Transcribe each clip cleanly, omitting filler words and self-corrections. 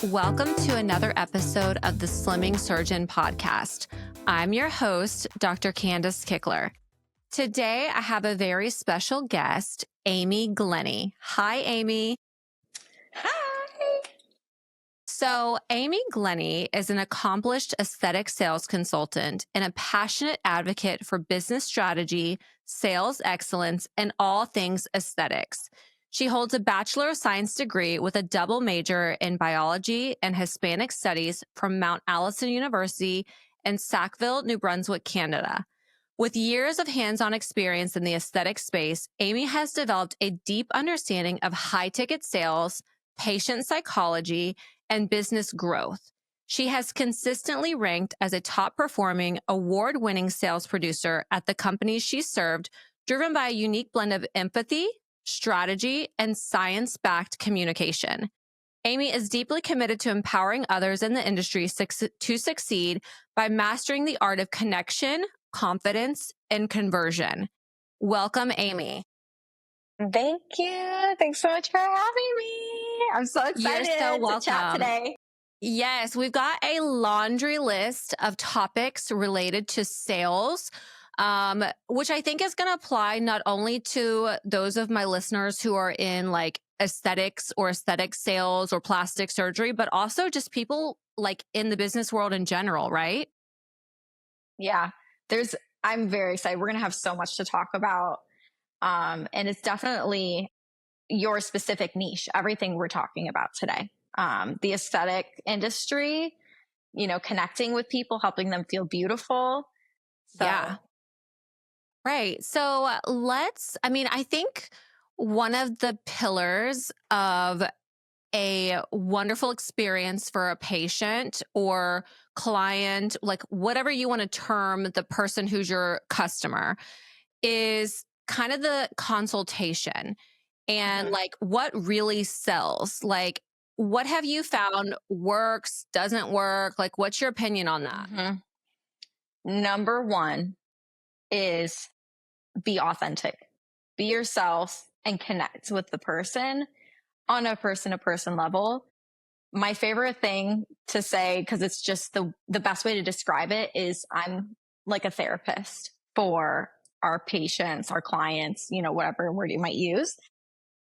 Welcome to another episode of the Slimming Surgeon podcast. I'm your host, Dr. Kandace Kichler. Today, I have a very special guest, Amy Glennie. Hi, Amy. Hi. So, Amy Glennie is an accomplished aesthetic sales consultant and a passionate advocate for business strategy, sales excellence, and all things aesthetics. She holds a Bachelor of Science degree with a double major in biology and Hispanic studies from Mount Allison University in Sackville, New Brunswick, Canada. With years of hands-on experience in the aesthetic space, Amy has developed a deep understanding of high-ticket sales, patient psychology, and business growth. She has consistently ranked as a top-performing, award-winning sales producer at the companies she served, driven by a unique blend of empathy, strategy, and science-backed communication. Amy is deeply committed to empowering others in the industry to succeed by mastering the art of connection, confidence, and conversion. Welcome, Amy. Thank you. Thanks so much for having me. I'm so excited to chat today. Yes, we've got a laundry list of topics related to sales, which I think is going to apply not only to those of my listeners who are in like aesthetics or aesthetic sales or plastic surgery, but also just people like in the business world in general, right? Yeah, I'm very excited. We're going to have so much to talk about. And it's definitely your specific niche, everything we're talking about today. The aesthetic industry, connecting with people, helping them feel beautiful. Yeah. Right. So I think one of the pillars of a wonderful experience for a patient or client, like whatever you want to term the person who's your customer, is kind of the consultation and like what really sells. Like, what have you found works, doesn't work? Like, what's your opinion on that? Mm-hmm. Number one is be authentic, be yourself, and connect with the person on a person-to-person level. My favorite thing to say, because it's just the best way to describe it, is I'm like a therapist for our patients, our clients, whatever word you might use,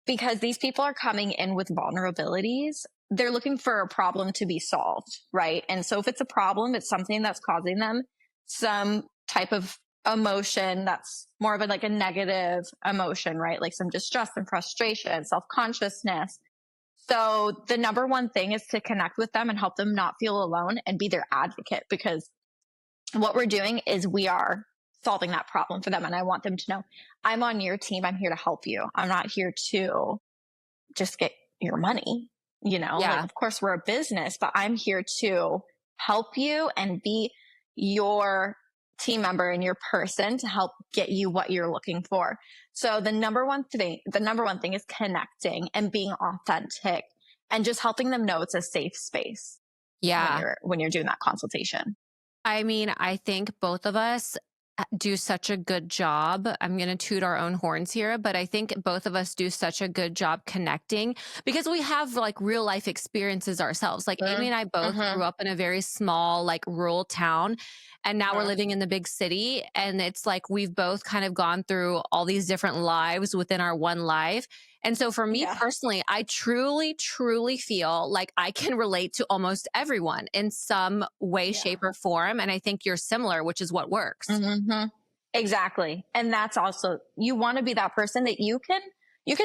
because these people are coming in with vulnerabilities. They're looking for a problem to be solved, right? And so if it's a problem, it's something that's causing them some type of emotion that's more of a negative emotion, right? Like some distress and frustration, self-consciousness. So the number one thing is to connect with them and help them not feel alone and be their advocate, because what we're doing is we are solving that problem for them. And I want them to know, I'm on your team. I'm here to help you. I'm not here to just get your money. Of course we're a business, but I'm here to help you and be your team member and your person to help get you what you're looking for. So the number one thing is connecting and being authentic and just helping them know it's a safe space. Yeah. When you're doing that consultation. I mean, I think both of us do such a good job. I'm going to toot our own horns here, but I think both of us do such a good job connecting because we have like real life experiences ourselves. Like Amy and I both grew up in a very small, like rural town. And now we're living in the big city. And it's like we've both kind of gone through all these different lives within our one life. And so for me personally, I truly, truly feel like I can relate to almost everyone in some way, shape, or form. And I think you're similar, which is what works. Mm-hmm. Exactly. And that's also, you want to be that person that you can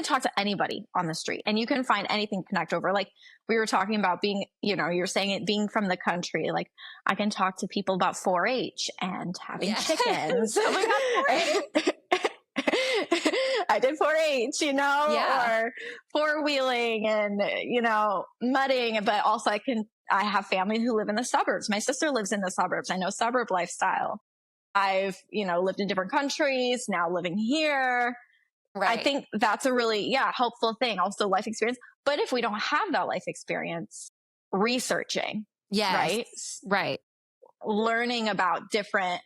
talk to anybody on the street and you can find anything to connect over. Like we were talking about being, you're saying it being from the country. Like I can talk to people about 4-H and having chickens. Oh my God, 4-H. I did 4-H, or four-wheeling and, mudding, but also I have family who live in the suburbs. My sister lives in the suburbs. I know suburb lifestyle. I've, lived in different countries, now living here. Right. I think that's a really, helpful thing. Also life experience. But if we don't have that life experience, researching, right? Learning about different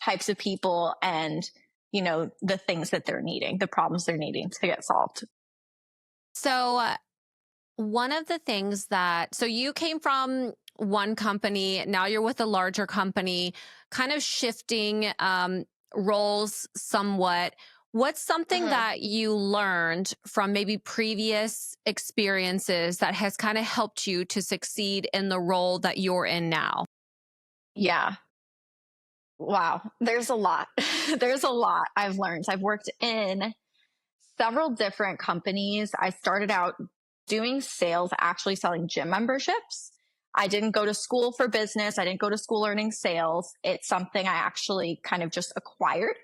types of people and, the things that they're needing, the problems they're needing to get solved. So One of the things so you came from one company, now you're with a larger company, kind of shifting roles somewhat. What's something Mhm. that you learned from maybe previous experiences that has kind of helped you to succeed in the role that you're in now? Yeah. Wow. There's a lot. There's a lot I've learned. I've worked in several different companies. I started out doing sales, actually selling gym memberships. I didn't go to school for business. I didn't go to school learning sales. It's something I actually kind of just acquired.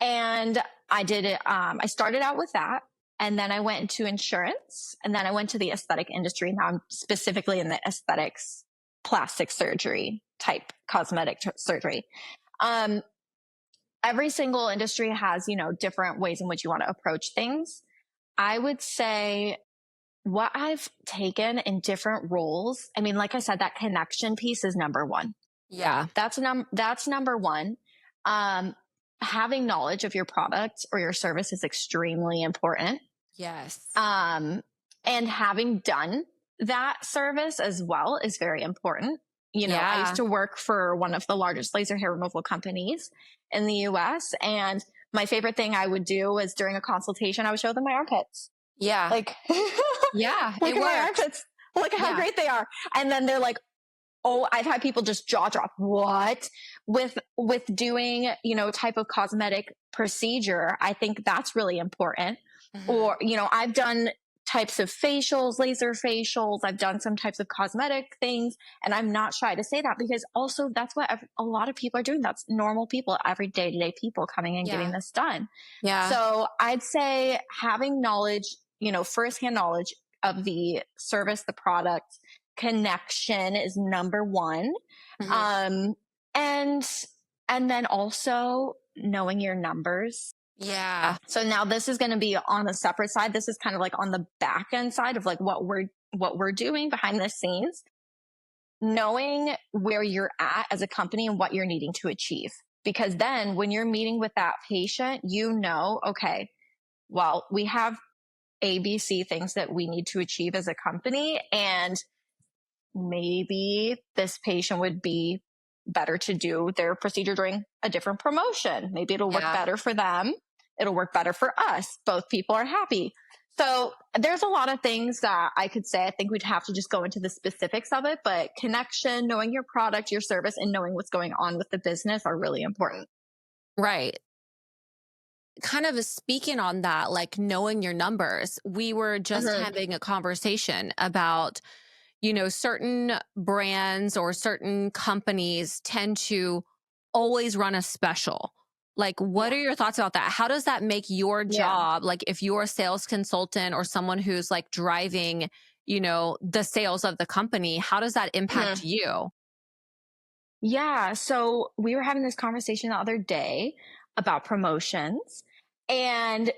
And I did it. I started out with that. And then I went into insurance. And then I went to the aesthetic industry. Now I'm specifically in the aesthetics, plastic surgery type cosmetic surgery. Um, every single industry has, different ways in which you want to approach things. I would say what I've taken in different roles. I mean, like I said, that connection piece is number one. Yeah. That's number one. Um, having knowledge of your product or your service is extremely important. Yes. And having done that service as well is very important. I used Yeah. to work for one of the largest laser hair removal companies in the US. And my favorite thing I would do was during a consultation, I would show them my armpits. Yeah. Like, Yeah. look It at my works. armpits. Look at how Yeah. great they are. And then they're like, oh, I've had people just jaw drop. What? With doing, type of cosmetic procedure, I think that's really important. Mhm. Or, I've done types of facials, laser facials. I've done some types of cosmetic things. And I'm not shy to say that because also that's what a lot of people are doing. That's normal people, every day to day people coming and getting Yeah. this done. Yeah. So I'd say having knowledge, firsthand knowledge of the service, the product, connection is number one. Mhm. Um, and, and then also knowing your numbers. Yeah. So now this is going to be on the separate side. This is kind of like on the back end side of like what we're doing behind the scenes, knowing where you're at as a company and what you're needing to achieve. Because then when you're meeting with that patient, okay, well, we have ABC things that we need to achieve as a company. And maybe this patient would be better to do their procedure during a different promotion. Maybe it'll work Yeah. better for them. It'll work better for us. Both people are happy. So there's a lot of things that I could say. I think we'd have to just go into the specifics of it, but connection, knowing your product, your service, and knowing what's going on with the business are really important. Right. Kind of speaking on that, like knowing your numbers, we were just Mhm. having a conversation about, certain brands or certain companies tend to always run a special. Like, what Yeah. are your thoughts about that? How does that make your Yeah. job? Like, if you're a sales consultant or someone who's like driving, the sales of the company, how does that impact Mhm. you? Yeah. So we were having this conversation the other day about promotions, and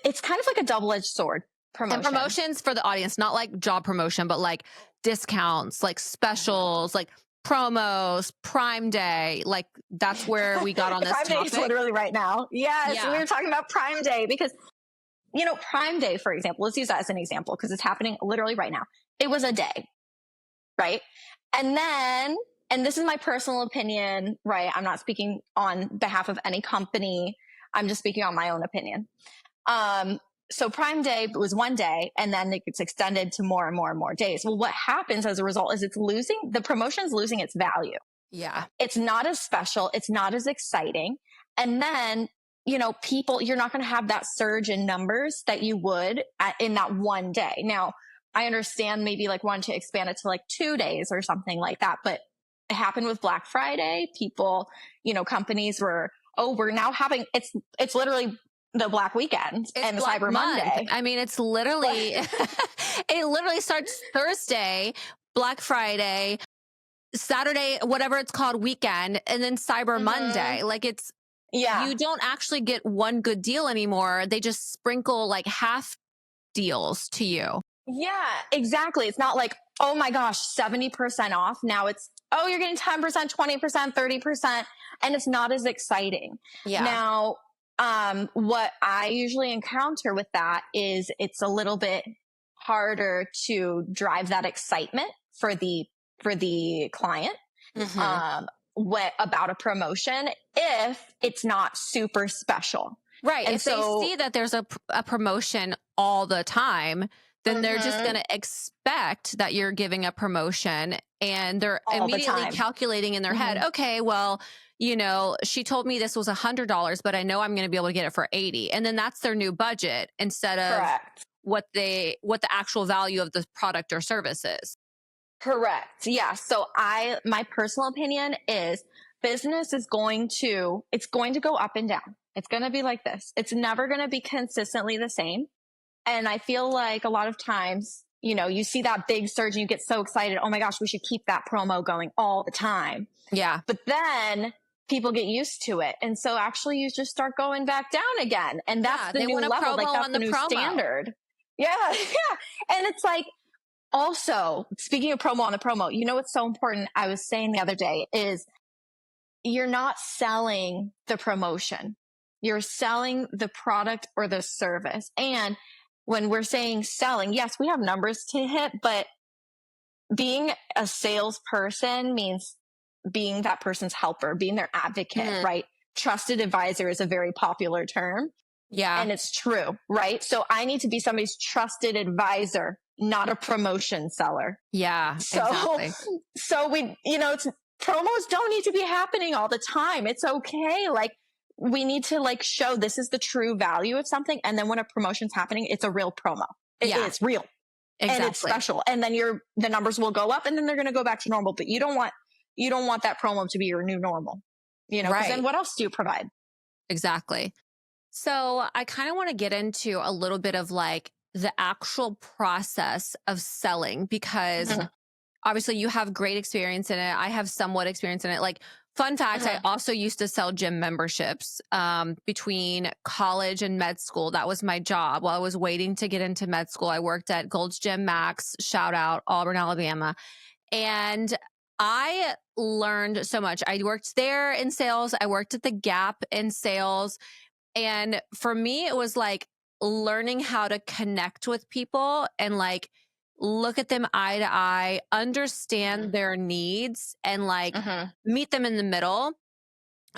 it's kind of like a double edged sword And promotion. promotions for the audience, not like job promotion, but like discounts, like specials, like promos, Prime Day. Like that's where we got on this Prime Day is topic. literally right now. Yes. We Yeah. were talking about Prime Day because, Prime Day, for example, let's use that as an example because it's happening literally right now. It was a day, right? And then, and this is my personal opinion, right? I'm not speaking on behalf of any company. I'm just speaking on my own opinion. Um, so Prime Day was one day and then it gets extended to more and more and more days. Well, what happens as a result is the promotion's losing its value. Yeah. It's not as special. It's not as exciting. And then, you're not going to have that surge in numbers that you would in that one day. Now, I understand maybe like wanting to expand it to like 2 days or something like that, but it happened with Black Friday. People, companies were, oh, we're now having, it's literally the Black Weekend It's and the Black Cyber Month. Monday. I mean, it's literally, it literally starts Thursday, Black Friday, Saturday, whatever it's called, weekend, and then Cyber Mhm. Monday. Like Yeah. you don't actually get one good deal anymore. They just sprinkle like half deals to you. Yeah, exactly. It's not like, oh my gosh, 70% off. Now it's, oh, you're getting 10%, 20%, 30%. And it's not as exciting. Yeah. Now, what I usually encounter with that is it's a little bit harder to drive that excitement for the client Mhm. about a promotion if it's not super special. Right. And If they so, see that there's a promotion all the time, then they're just mhm, going to expect that you're giving a promotion, and they're all the immediately time. calculating in their head, Mhm. okay, well, she told me this was $100, but I know I'm going to be able to get it for 80. And then that's their new budget instead of Correct. what the actual value of the product or service is. Correct. Yeah. So my personal opinion is business it's going to go up and down. It's going to be like this. It's never going to be consistently the same. And I feel like a lot of times, you see that big surge and you get so excited. Oh my gosh, we should keep that promo going all the time. Yeah. But then people get used to it. And so actually you just start going back down again. And that's Yeah. the They new want a level. Like promo that's on the the new promo. standard. Yeah. Yeah. And it's like, also, speaking of promo on the promo, what's so important? I was saying the other day is you're not selling the promotion. You're selling the product or the service. And when we're saying selling, yes, we have numbers to hit, but being a salesperson means being that person's helper, being their advocate, Mhm. right? Trusted advisor is a very popular term. Yeah. And it's true, right? So I need to be somebody's trusted advisor, not a promotion seller. Yeah. So, Exactly. so it's promos don't need to be happening all the time. It's okay. Like we need to like show this is the true value of something. And then when a promotion's happening, it's a real promo. It Yeah. is real and it's Exactly. special. And then the numbers will go up and then they're going to go back to normal. But you don't want that promo to be your new normal, because then Right. what else do you provide? Exactly. So I kind of want to get into a little bit of like the actual process of selling because Mhm. obviously you have great experience in it. I have somewhat experience in it. Like, fun fact, I Mhm. also used to sell gym memberships between college and med school. That was my job. While I was waiting to get into med school, I worked at Gold's Gym Max, shout out, Auburn, Alabama. And I learned so much. I worked there in sales. I worked at the Gap in sales. And for me, it was like learning how to connect with people and like look at them eye to eye, understand Mhm. their needs, and like Mhm. meet them in the middle.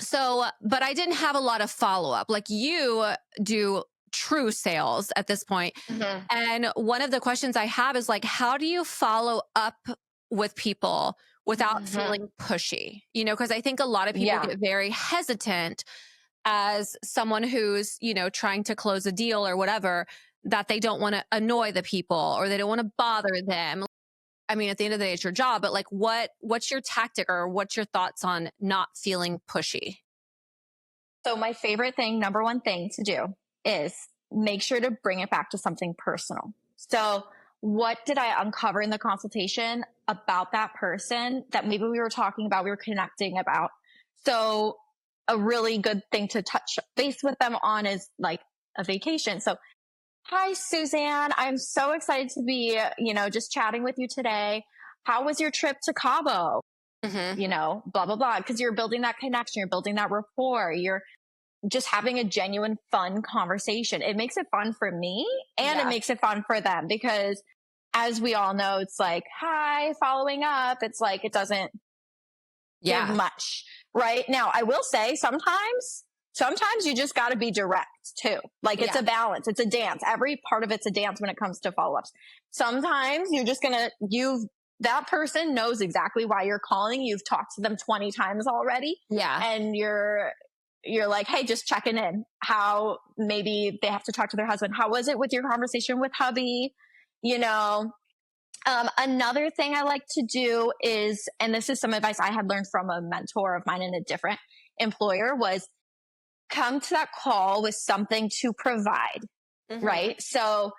So, but I didn't have a lot of follow up. Like you do true sales at this point. Mhm. And one of the questions I have is like, how do you follow up with people without Mhm. feeling pushy? Because I think a lot of people Yeah. get very hesitant as someone who's, trying to close a deal or whatever, that they don't want to annoy the people or they don't want to bother them. I mean, at the end of the day, it's your job, but like what's your tactic or what's your thoughts on not feeling pushy? So my favorite thing, number one thing to do is make sure to bring it back to something personal. So what did I uncover in the consultation about that person that maybe we were talking about, we were connecting about? So a really good thing to touch base with them on is like a vacation. So, hi, Suzanne. I'm so excited to be, just chatting with you today. How was your trip to Cabo? Hmm. Blah, blah, blah. Cause you're building that connection. You're building that rapport. You're just having a genuine fun conversation. It makes it fun for me and it Yeah. makes it fun for them because as we all know, it's like, hi, following up. It's like, it doesn't give Yeah. much right now. I will say sometimes you just got to be direct too. Like it's Yeah. a balance. It's a dance. Every part of it's a dance when it comes to follow-ups. Sometimes you're just going to, that person knows exactly why you're calling. You've talked to them 20 times already Yeah. and you're like, hey, just checking in. How maybe they have to talk to their husband. How was it with your conversation with hubby? You know, another thing I like to do is, and this is some advice I had learned from a mentor of mine in a different employer, was come to that call with something to provide, Hmm. right? So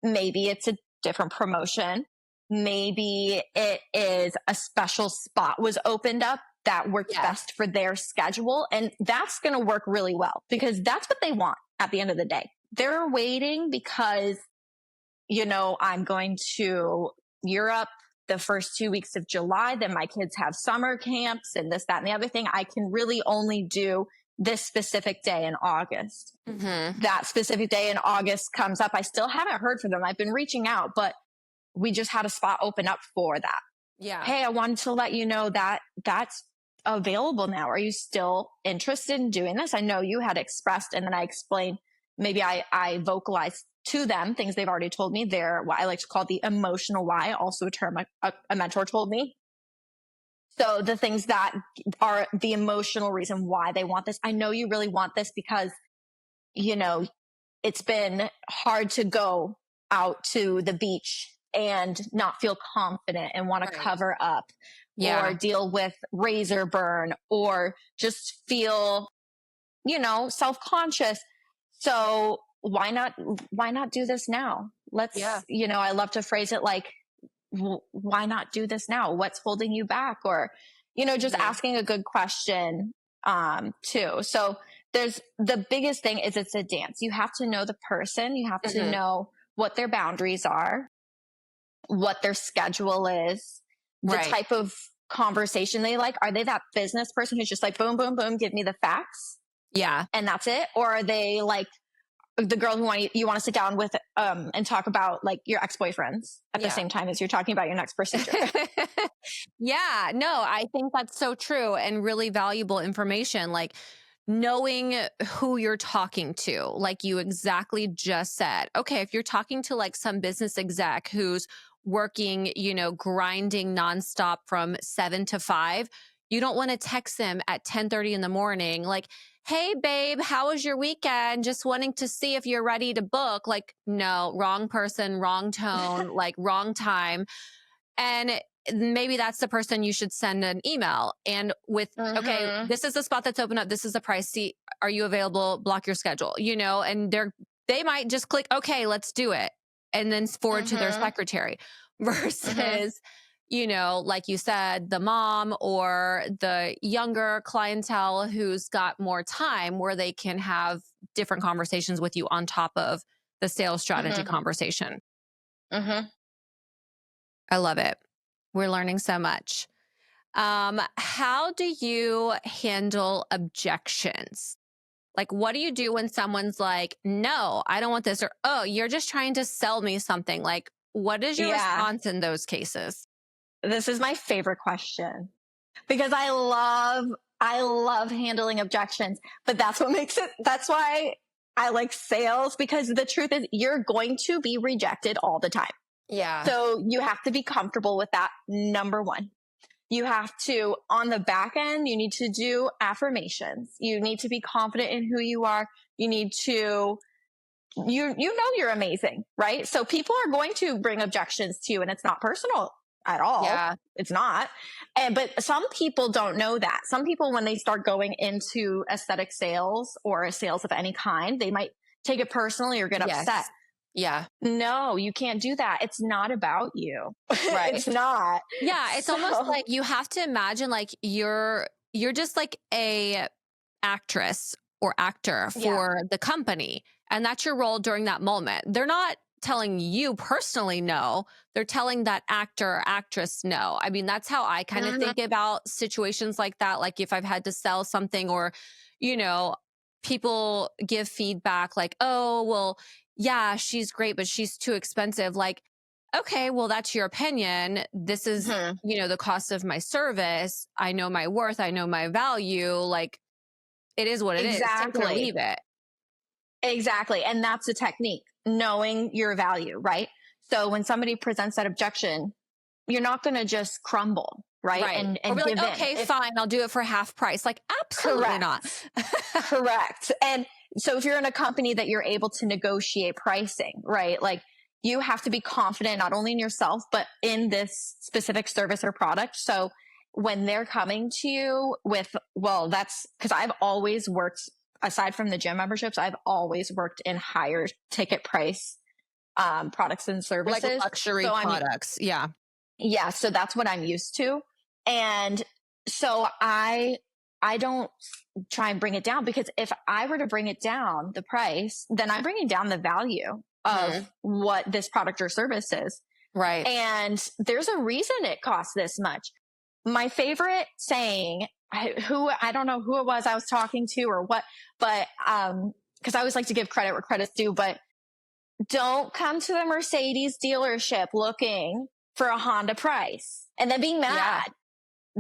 maybe it's a different promotion. Maybe it is a special spot was opened up that works Yes. best for their schedule. And that's going to work really well because that's what they want at the end of the day. They're waiting because, I'm going to Europe the first 2 weeks of July. Then my kids have summer camps and this, that, and the other thing. I can really only do this specific day in August. Mm-hmm. That specific day in August comes up. I still haven't heard from them. I've been reaching out, but we just had a spot open up for that. Yeah. Hey, I wanted to let you know that that's available now. Are you still interested in doing this? I know you had expressed, and then I explained, maybe I vocalized to them things they've already told me. They're what I like to call the emotional why, also a term a mentor told me. So the things that are the emotional reason why they want this. I know you really want this because, you know, it's been hard to go out to the beach and not feel confident and want to cover up or deal with razor burn or just feel, self-conscious. So why not do this now? Let's, I love to phrase it like, why not do this now? What's holding you back? Or, just asking a good question, too. So there's the biggest thing is it's a dance. You have to know the person. You have to know what their boundaries are, what their schedule is, the type of conversation they like. Are they that business person who's just like, boom, boom, boom, give me the facts? Yeah. And that's it? Or are they like the girl who you want to sit down with and talk about like your ex-boyfriends at the same time as you're talking about your next procedure? Yeah, no, I think that's so true and really valuable information. Like knowing who you're talking to, like you exactly just said. Okay, if you're talking to like some business exec who's working, grinding nonstop from 7 to 5, you don't want to text them at 10:30 in the morning, like, hey, babe, how was your weekend? Just wanting to see if you're ready to book. Like, no, wrong person, wrong tone, like wrong time. And maybe that's the person you should send an email. And with, okay, this is the spot that's open up. This is the price. See, are you available? Block your schedule, and they might just click, okay, let's do it. And then forward to their secretary versus, like you said, the mom or the younger clientele who's got more time where they can have different conversations with you on top of the sales strategy conversation. I love it. We're learning so much. How do you handle objections? Like, what do you do when someone's like, no, I don't want this, or, oh, you're just trying to sell me something? Like, what is your response in those cases? This is my favorite question because I love handling objections, but that's why I like sales, because the truth is you're going to be rejected all the time. Yeah. So you have to be comfortable with that. Number one, you have to, on the back end, you need to do affirmations. You need to be confident in who you are. You need to, you're amazing, right? So people are going to bring objections to you, and it's not personal at all. Yeah. It's not. But some people don't know that. Some people, when they start going into aesthetic sales or sales of any kind, they might take it personally or get upset. Yeah. No, you can't do that. It's not about you. Right. It's not. Yeah. It's almost like you have to imagine like you're just like a actress or actor for the company. And that's your role during that moment. They're not telling you personally no. They're telling that actor or actress no. I mean, that's how I kind of think about situations like that. Like if I've had to sell something or, people give feedback like, oh, well, yeah, she's great, but she's too expensive. Like, okay, well, that's your opinion. This is, the cost of my service. I know my worth. I know my value. Like, it is what it is. Take it or leave it. Exactly. And that's the technique, knowing your value, right? So when somebody presents that objection, you're not going to just crumble, right? And or be give like, okay, fine, I'll do it for half price. Like, absolutely not. Correct. And so if you're in a company that you're able to negotiate pricing, right? Like you have to be confident not only in yourself, but in this specific service or product. So when they're coming to you with, well, that's because I've always worked, aside from the gym memberships, I've always worked in higher ticket price products and services. Like luxury products. Yeah. So that's what I'm used to. And so I don't try and bring it down, because if I were to bring it down, the price, then I'm bringing down the value of what this product or service is. Right. And there's a reason it costs this much. My favorite saying I don't know who it was I was talking to or what, but because I always like to give credit where credit's due, but don't come to the Mercedes dealership looking for a Honda price and then being Yeah. mad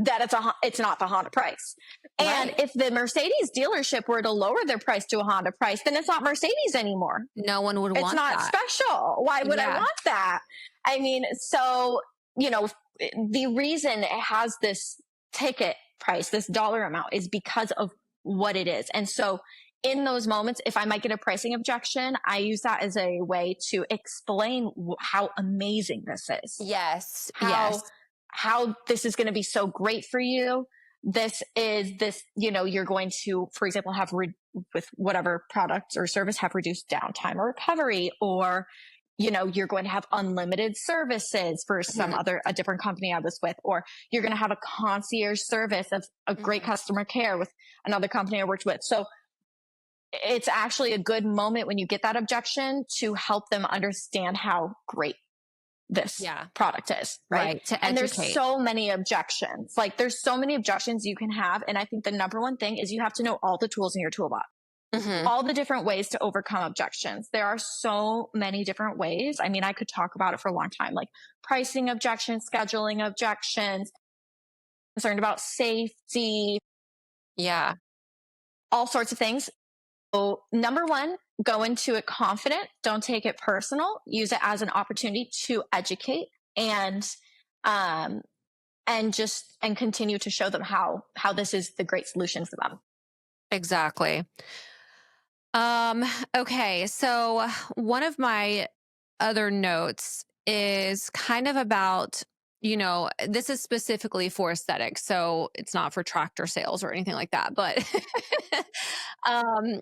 that it's not the Honda price. And Right. if the Mercedes dealership were to lower their price to a Honda price, then it's not Mercedes anymore. No one would It's want not that. special. Why would I Yeah. want that? I mean, so, the reason it has this ticket price, this dollar amount, is because of what it is. And so in those moments, if I might get a pricing objection, I use that as a way to explain how amazing this is, Yes. how Yes. how this is going to be so great for you. You're going to, for example, have with whatever product or service, have reduced downtime or recovery, or you're going to have unlimited services for a different company I was with, or you're going to have a concierge service of a great Mhm. customer care with another company I worked with. So it's actually a good moment when you get that objection to help them understand how great this Yeah. product is, right? Right. To And there's educate. so many objections. Like there's so many objections you can have. And I think the number one thing is you have to know all the tools in your toolbox, Mhm. all the different ways to overcome objections. There are so many different ways. I mean, I could talk about it for a long time, like pricing objections, scheduling objections, concerned about safety, Yeah. all sorts of things. So number one, go into it confident. Don't take it personal. Use it as an opportunity to educate and um and continue to show them how this is the great solution for them. Exactly. Um, okay. So one of my other notes is kind of about, this is specifically for aesthetics. So it's not for tractor sales or anything like that. But um,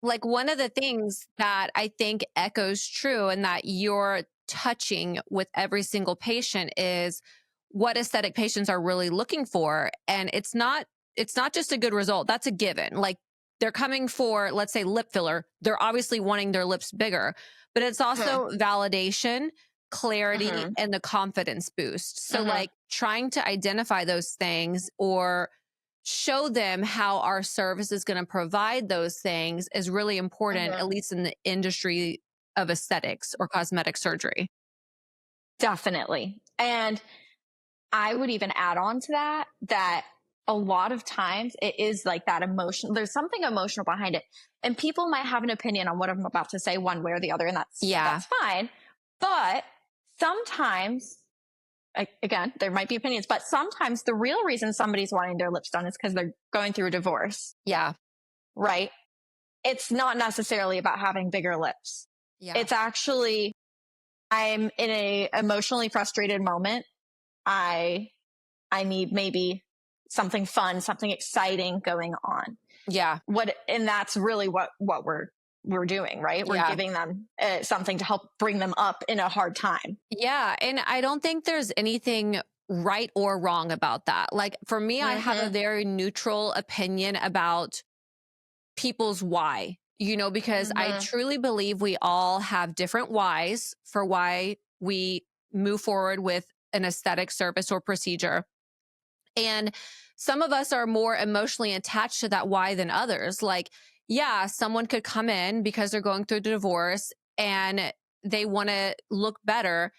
like one of the things that I think echoes true and that you're touching with every single patient is what aesthetic patients are really looking for. And it's not just a good result. That's a given. Like they're coming for, let's say, lip filler. They're obviously wanting their lips bigger, but it's Hmm. also validation, clarity, Hmm. and the confidence boost. So Hmm. like trying to identify those things or show them how our service is going to provide those things is really important, Hmm. at least in the industry of aesthetics or cosmetic surgery. Definitely. And I would even add on to that a lot of times it is like that emotion. There's something emotional behind it. And people might have an opinion on what I'm about to say one way or the other, and Yeah. that's fine. But sometimes, again, there might be opinions, but sometimes the real reason somebody's wanting their lips done is because they're going through a divorce, Yeah. right? It's not necessarily about having bigger lips. Yeah. It's actually, I'm in a emotionally frustrated moment. I I need maybe something fun, something exciting going on. Yeah. And that's really what we're doing, right? We're Yeah. giving them something to help bring them up in a hard time. Yeah. And I don't think there's anything right or wrong about that. Like for me, I have a Mhm. very neutral opinion about people's why, because I Mhm. truly believe we all have different whys for why we move forward with an aesthetic service or procedure. And some of us are more emotionally attached to that why than others. Like, yeah, someone could come in because they're going through the divorce and they want to look better.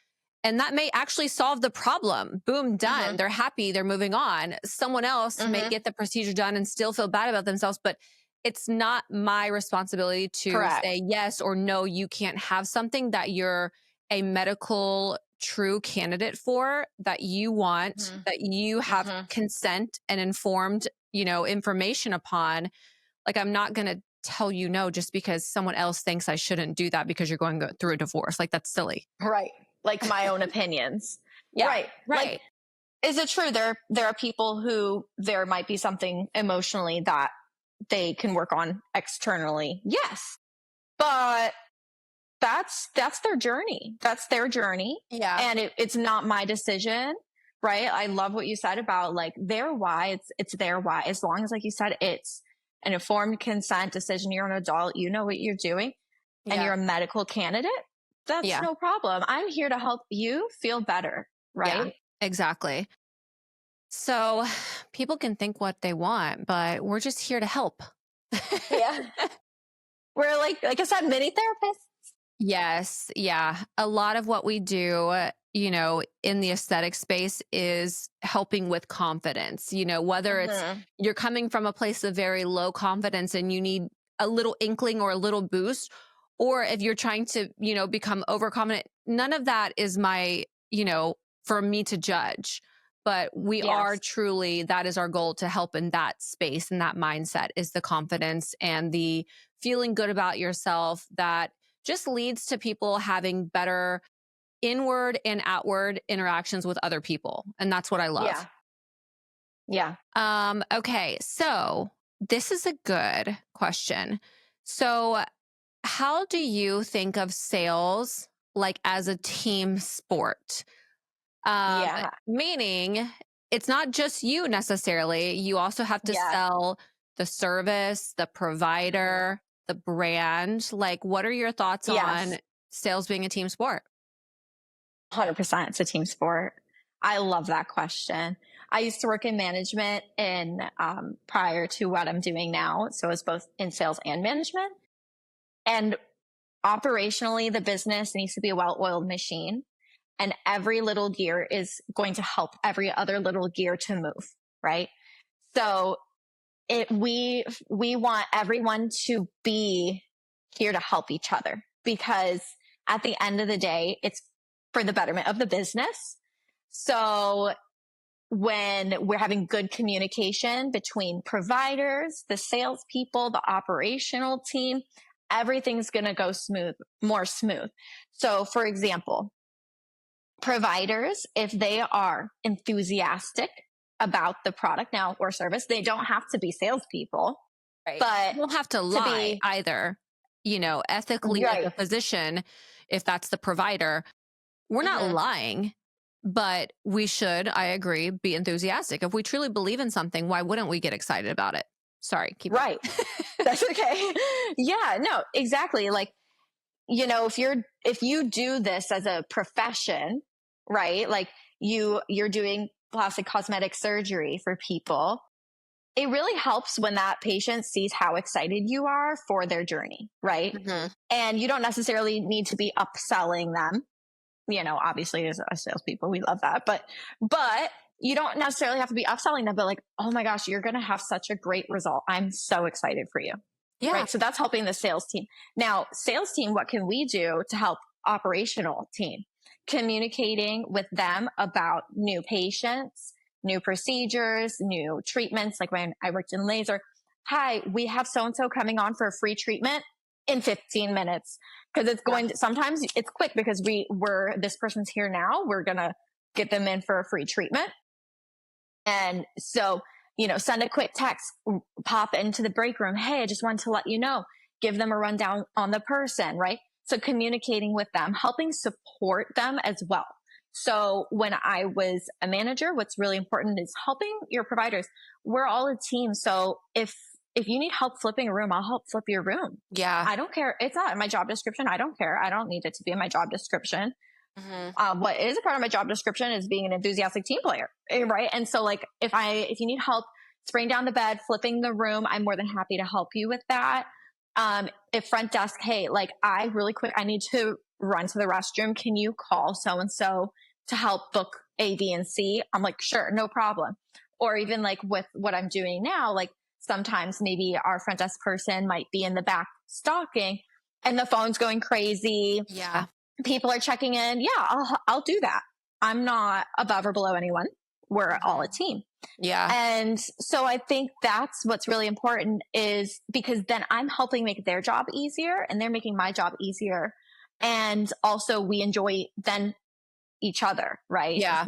And that may actually solve the problem. Boom, done. Mhm. They're happy. They're moving on. Someone else may Mhm. get the procedure done and still feel bad about themselves, but it's not my responsibility to Correct. say yes or no, you can't have something that you're a medical true candidate for, that you want, Mhm. that you have Mhm. consent and informed, information upon. Like, I'm not going to tell you no just because someone else thinks I shouldn't do that because you're going through a divorce. Like, that's silly. Right. Like my own opinions. Yeah. Right. Like, Right. is it true there are people who there might be something emotionally that they can work on externally? Yes. But that's their journey. That's their journey. Yeah. And it's not my decision. Right. I love what you said about like their why. It's their why. As long as, like you said, it's an informed consent decision. You're an adult, you know what you're doing, and you're Yeah. a medical candidate. That's Yeah. no problem. I'm here to help you feel better. Yeah. Right. Exactly. So people can think what they want, but we're just here to help. Yeah. We're like I said, mini therapists. Yes. Yeah. A lot of what we do, in the aesthetic space is helping with confidence, whether it's Mhm. you're coming from a place of very low confidence and you need a little inkling or a little boost, or if you're trying to, become overconfident, none of that is for me to judge. But we are Yes. truly, that is our goal to help in that space and that mindset is the confidence and the feeling good about yourself that just leads to people having better inward and outward interactions with other people. And that's what I love. Yeah. Yeah. Okay. So this is a good question. So how do you think of sales like as a team sport? Um, Yeah. Meaning it's not just you necessarily. You also have to Yes. sell the service, the Mhm. provider, the brand. Like, what are your thoughts on Yes. sales being a team sport? 100%. It's a team sport. I love that question. I used to work in management in prior to what I'm doing now. So it's both in sales and management. And operationally, the business needs to be a well-oiled machine. And every little gear is going to help every other little gear to move, right? So we want everyone to be here to help each other because at the end of the day, it's for the betterment of the business. So when we're having good communication between providers, the salespeople, the operational team, everything's going to go more smooth. So for example, providers, if they are enthusiastic about the product now or service, they don't have to be salespeople, Right. but You don't have to to lie be either. Ethically as right. a physician, if that's the provider, we're not Hmm. lying, but we should, I agree, be enthusiastic. If we truly believe in something, why wouldn't we get excited about it? Sorry, keep going. Right. That's okay. Yeah, no, exactly. Like, if you do this as a profession, right? Like you're doing plastic cosmetic surgery for people, it really helps when that patient sees how excited you are for their journey, right? Mhm. And you don't necessarily need to be upselling them. Obviously as salespeople, we love that, but you don't necessarily have to be upselling them. But like, oh my gosh, you're going to have such a great result. I'm so excited for you, Yeah. right? So that's helping the sales team. Now, sales team, what can we do to help operational team? Communicating with them about new patients, new procedures, new treatments. Like when I worked in laser, hi, we have so and so coming on for a free treatment in 15 minutes because it's Yeah. going to, sometimes it's quick because this person's here now. We're going to get them in for a free treatment. And so, send a quick text, pop into the break room. Hey, I just wanted to let you know, give them a rundown on the person, right? So communicating with them, helping support them as well. So when I was a manager, what's really important is helping your providers. We're all a team. So if you need help flipping a room, I'll help flip your room. Yeah. I don't care. It's not in my job description. I don't care. I don't need it to be in my job description. Mhm. What is a part of my job description is being an enthusiastic team player, right? And so like if you need help spraying down the bed, flipping the room, I'm more than happy to help you with that. If front desk, hey, like I need to run to the restroom. Can you call so and so to help book A, B, and C? I'm like, sure, no problem. Or even like with what I'm doing now, like sometimes maybe our front desk person might be in the back stalking and the phone's going crazy, Yeah. people are checking in. Yeah, I'll do that. I'm not above or below anyone. We're all a Mhm. team. Yeah. And so I think that's what's really important is because then I'm helping make their job easier and they're making my job easier. And also we enjoy then each other, right? Yeah.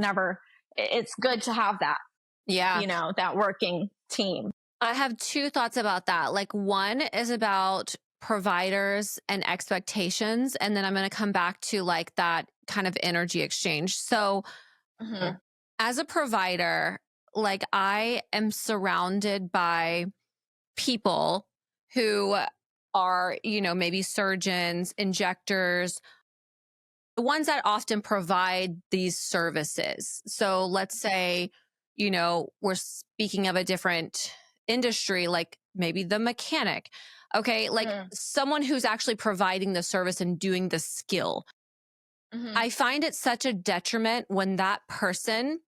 It's good to have that, Yeah. that working team. I have two thoughts about that. Like, one is about providers and expectations. And then I'm going to come back to like that kind of energy exchange. So, Hmm. as a provider, like, I am surrounded by people who are, maybe surgeons, injectors, the ones that often provide these services. So let's say, we're speaking of a different industry, like maybe the mechanic. Okay. Like Mhm. someone who's actually providing the service and doing the skill. Mhm. I find it such a detriment when that person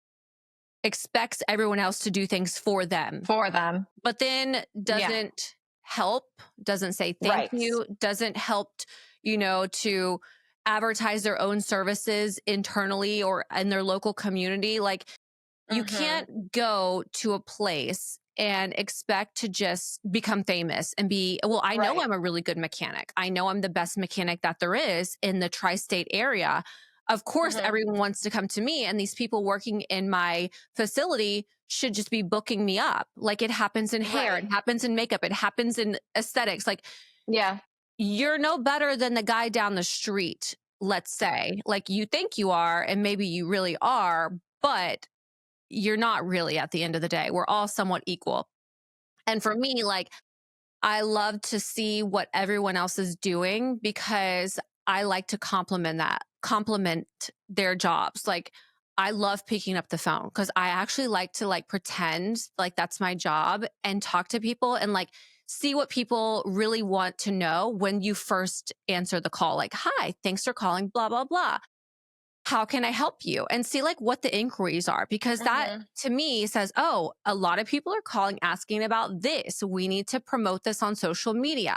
expects everyone else to do things for them, For them. but then Yeah. doesn't help, doesn't say thank Right. you, doesn't help, to advertise their own services internally or in their local community. Like you Mhm. can't go to a place and expect to just become famous and well, I know Right. I'm a really good mechanic. I know I'm the best mechanic that there is in the tri-state area. Of course, Mhm. everyone wants to come to me, and these people working in my facility should just be booking me up. Like it happens in hair, it Right. happens in makeup, it happens in aesthetics. Like Yeah. you're no better than the guy down the street, let's say. Like you think you are, and maybe you really are, but you're not really at the end of the day. We're all somewhat equal. And for me, like, I love to see what everyone else is doing because I like to compliment their jobs. Like, I love picking up the phone because I actually like to like pretend like that's my job and talk to people and like see what people really want to know when you first answer the call. Like, hi, thanks for calling, blah, blah, blah. How can I help you? And see like what the inquiries are, because that Mhm. to me says, oh, a lot of people are calling asking about this. We need to promote this on social media.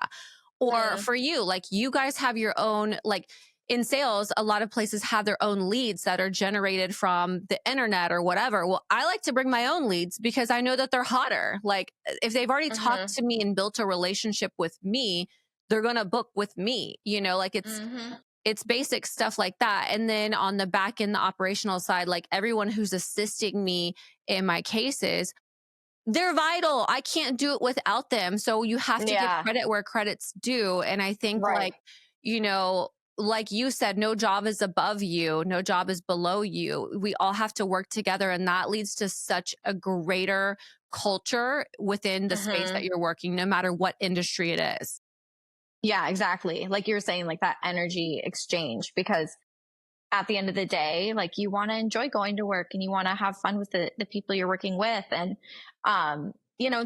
Or Mhm. for you, like you guys have your own, like in sales, a lot of places have their own leads that are generated from the internet or whatever. Well, I like to bring my own leads because I know that they're hotter. Like if they've already talked Mhm. to me and built a relationship with me, they're going to book with me. Like Mhm. it's basic stuff like that. And then on the back end, the operational side, like everyone who's assisting me in my cases, they're vital. I can't do it without them. So you have to give Yeah. credit where credit's due. And I think Right. you know, like you said, no job is above you, no job is below you. We all have to work together. And that leads to such a greater culture within the space that Mhm. you're working, no matter what industry it is. Yeah, exactly. Like you were saying, like that energy exchange, because at the end of the day, like you want to enjoy going to work and you want to have fun with the people you're working with. And, and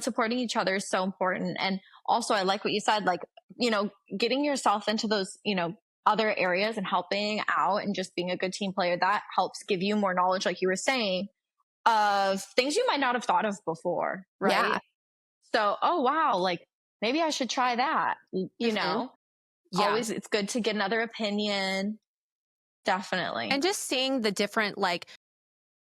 supporting each other is so important. And also, I like what you said, like, getting yourself into those, other areas and helping out and just being a good team player, that helps give you more knowledge, like you were saying, of things you might not have thought of before. Yeah. Right. So, oh, wow, like maybe I should try that. Mhm. Yeah. Always, it's good to get another opinion. Definitely. And just seeing the different like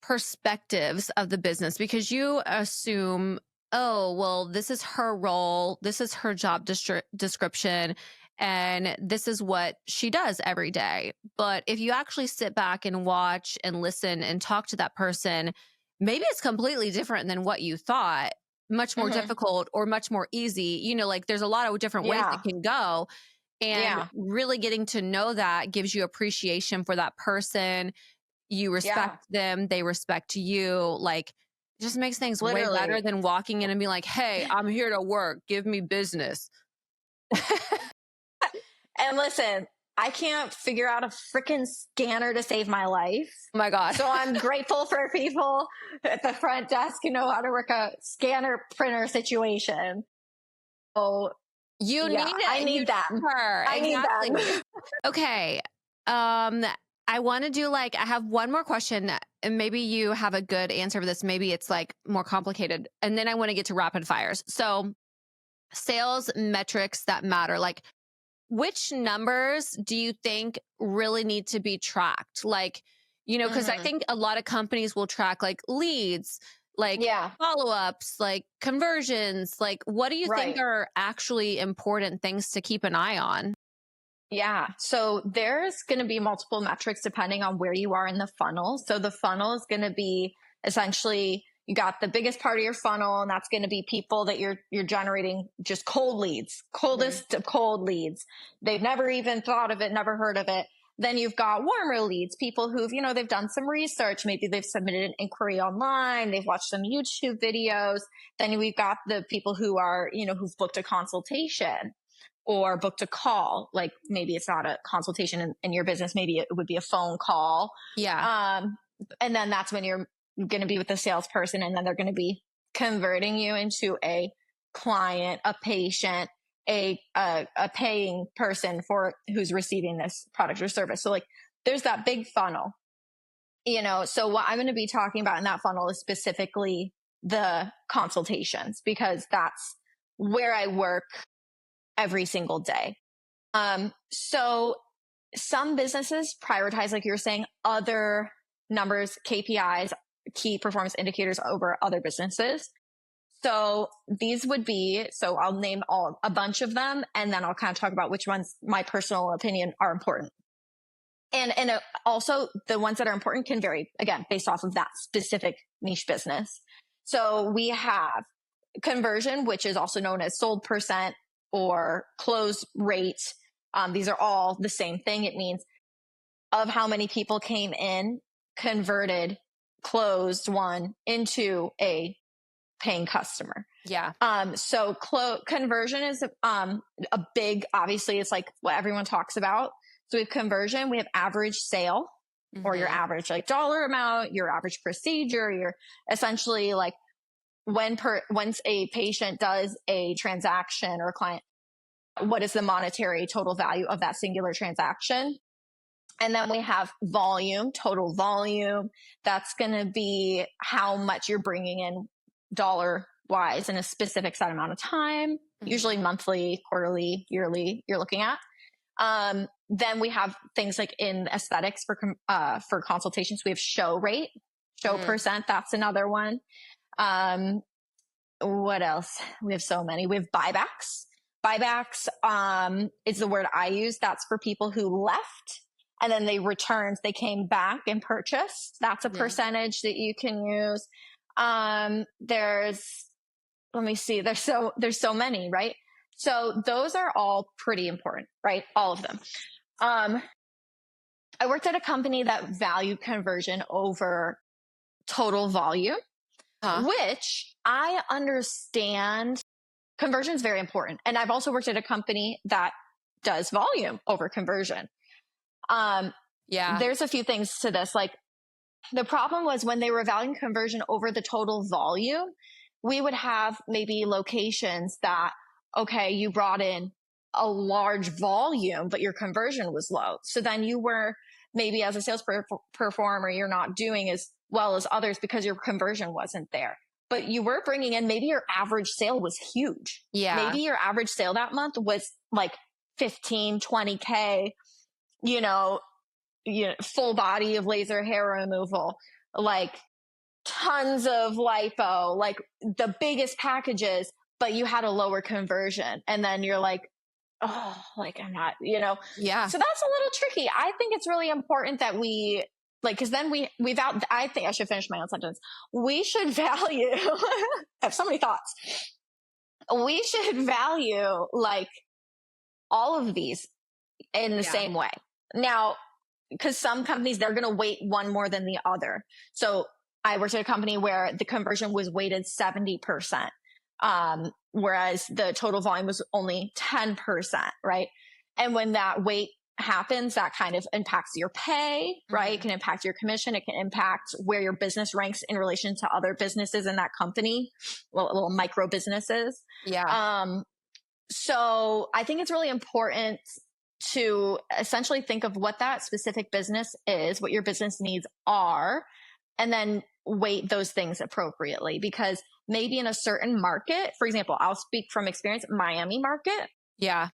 perspectives of the business, because you assume, oh, well, this is her role, this is her job description, and this is what she does every day. But if you actually sit back and watch and listen and talk to that person, maybe it's completely different than what you thought, much more Hmm. difficult or much more easy. Like there's a lot of different ways it Yeah. can go. And Yeah. really getting to know that gives you appreciation for that person. You respect Yeah. them, they respect you. Like, it just makes things way better Literally. than walking in and being like, "Hey, I'm here to work. Give me business." And listen, I can't figure out a freaking scanner to save my life. Oh my god. So I'm grateful for people at the front desk who know how to work a scanner printer situation. Oh, You yeah, need I it. You need need them. her. I need Exactly. them. Okay. I want to do like I have one more question, and maybe you have a good answer for this. Maybe it's like more complicated. And then I want to get to rapid fires. So, sales metrics that matter. Like which numbers do you think really need to be tracked? Like, because I Hmm. think a lot of companies will track like leads, like Yeah. follow ups, like conversions. Like, what do you think Right. are actually important things to keep an eye on? Yeah. So there's going to be multiple metrics depending on where you are in the funnel. So the funnel is going to be essentially you got the biggest part of your funnel, and that's going to be people that you're generating just cold leads, Mhm. coldest of cold leads. They've never even thought of it, never heard of it. Then you've got warmer leads, people who've, they've done some research. Maybe they've submitted an inquiry online. They've watched some YouTube videos. Then we've got the people who are, who've booked a consultation or booked a call. Like maybe it's not a consultation in your business. Maybe it would be a phone call. Yeah. Um, and then that's when you're going to be with the salesperson, and then they're going to be converting you into a client, a patient, a paying person for who's receiving this product or service. So like there's that big funnel, so what I'm going to be talking about in that funnel is specifically the consultations, because that's where I work every single day. So some businesses prioritize, like you're saying, other numbers, KPIs, key performance indicators over other businesses. So these would be, so I'll name a bunch of them, and then I'll kind of talk about which ones, my personal opinion, are important. And also the ones that are important can vary, again, based off of that specific niche business. So we have conversion, which is also known as sold percent or close rate. These are all the same thing. It means of how many people came in, converted, closed one into a paying customer. Yeah. So conversion is a big, obviously it's like what everyone talks about. So we have conversion, we have average sale, or your average like dollar amount, your average procedure, your essentially like once a patient does a transaction or a client, what is the monetary total value of that singular transaction? And then we have volume, total volume. That's going to be how much you're bringing in dollar wise in a specific set amount of time, usually monthly, quarterly, yearly, you're looking at. Then we have things like in aesthetics for consultations, we have show rate, show percent. That's another one. What else? We have so many. We have buybacks. Buybacks, is the word I use. That's for people who left and then they returned, they came back and purchased. That's a percentage that you can use. Let me see, there's so many, right? So those are all pretty important, right? All of them. I worked at a company that valued conversion over total volume, which I understand conversion is very important. And I've also worked at a company that does volume over conversion. There's a few things to this. Like the problem was when they were valuing conversion over the total volume, we would have maybe locations that, okay, you brought in a large volume, but your conversion was low. So then you were maybe as a sales performer, you're not doing as well as others because your conversion wasn't there. But you were bringing in, maybe your average sale was huge. Yeah. Maybe your average sale that month was like 15, 20K, full body of laser hair removal, like tons of lipo, like the biggest packages, but you had a lower conversion. And then you're like, oh, like I'm not, Yeah. So that's a little tricky. I think it's really important that we cause then I think I should finish my own sentence. We should value, I have so many thoughts. We should value like all of these in the same way. Now, because some companies, they're going to weight one more than the other. So I worked at a company where the conversion was weighted 70%, whereas the total volume was only 10%, right? And when that weight happens, that kind of impacts your pay, right? It can impact your commission. It can impact where your business ranks in relation to other businesses in that company, little micro businesses. Yeah. So I think it's really important to essentially think of what that specific business is, what your business needs are, and then weight those things appropriately. Because maybe in a certain market, for example, I'll speak from experience, Miami market. Yeah.